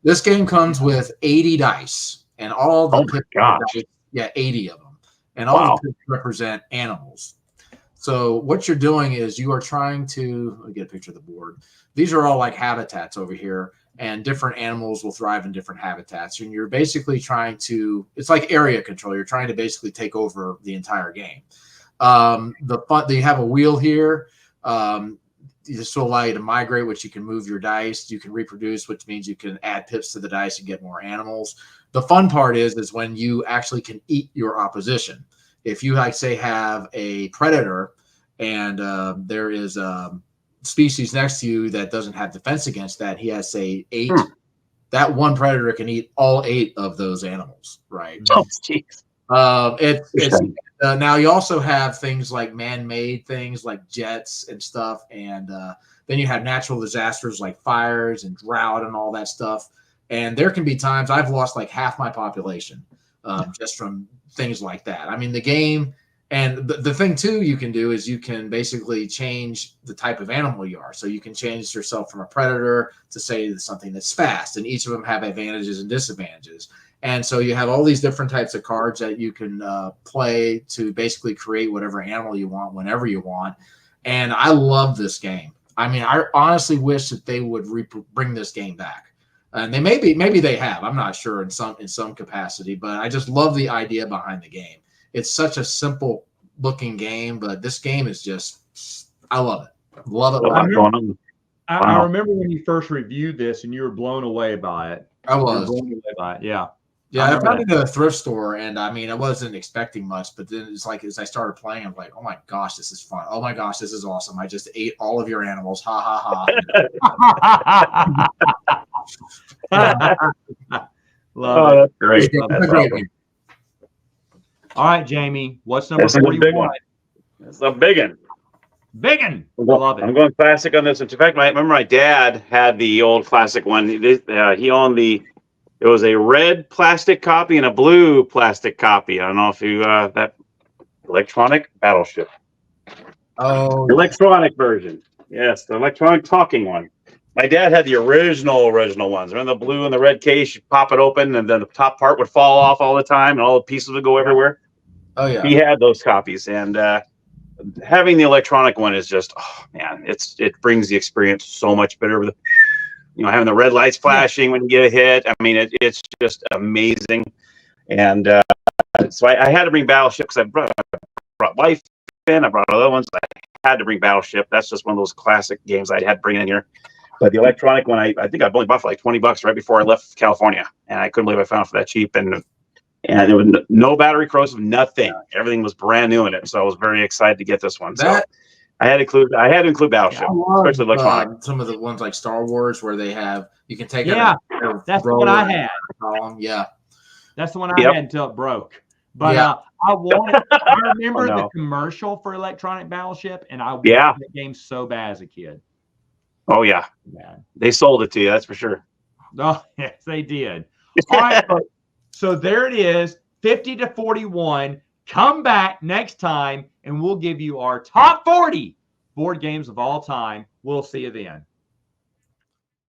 This game comes with 80 dice, and all the dice, 80 of them. And all the pictures represent animals. So what you're doing is you are trying to let me get a picture of the board. These are all like habitats over here, and different animals will thrive in different habitats. And you're basically trying to, it's like area control. You're trying to basically take over the entire game. They have a wheel here. This will allow you to migrate, which you can move your dice. You can reproduce, which means you can add pips to the dice and get more animals. The fun part is when you actually can eat your opposition. If you, like, say, have a predator and there is a species next to you that doesn't have defense against that, he has, say, 8. That one predator can eat all 8 of those animals, right? Oh, jeez. Now you also have things like man-made things like jets and stuff, and then you have natural disasters like fires and drought and all that stuff. And there can be times I've lost like half my population just from things like that. I mean, the game, and the thing too you can do is you can basically change the type of animal you are. So you can change yourself from a predator to, say, something that's fast, and each of them have advantages and disadvantages. And so you have all these different types of cards that you can play to basically create whatever animal you want whenever you want. And I love this game. I mean, I honestly wish that they would bring this game back. And they maybe they have. I'm not sure in some capacity, but I just love the idea behind the game. It's such a simple looking game, but this game is just, I love it. Love it. I remember when you first reviewed this and you were blown away by it. I was. Blown away by it. Yeah. Yeah, I found it at a thrift store, and I mean, I wasn't expecting much, but then it's like as I started playing, I'm like, oh my gosh, this is fun. Oh my gosh, this is awesome. I just ate all of your animals. Ha ha ha. Love it. That's great. That's awesome. All right, Jamie, what's number 41? That's a big one. Big one. Love it. I'm going classic on this. In fact, I remember my dad had the old classic one. He owned it was a red plastic copy and a blue plastic copy. I don't know if you that electronic Battleship. Oh, electronic version. Yes, the electronic talking one. My dad had the original ones. Remember the blue and the red case? You pop it open, and then the top part would fall off all the time, and all the pieces would go everywhere. Oh yeah. He had those copies, and having the electronic one is just, oh man, it brings the experience so much better. With having the red lights flashing when you get a hit. I mean, it's just amazing. And so I had to bring Battleship because I brought Life in. I brought other ones. I had to bring Battleship. That's just one of those classic games I had to bring in here. But the electronic one, I think I only bought for like $20 right before I left California, and I couldn't believe I found it for that cheap. And there was no battery corrosive, nothing. Everything was brand new in it, so I was very excited to get this one. So I had to include Battleship, especially electronic. Some of the ones like Star Wars where you can take that's the one I had. Yeah, that's the one I had until it broke. But I remember the commercial for electronic Battleship, and I wanted that game so bad as a kid. Oh yeah, they sold it to you, that's for sure. Oh yes, they did. All right, so there it is, 50-41. Come back next time, and we'll give you our top 40 board games of all time. We'll see you then.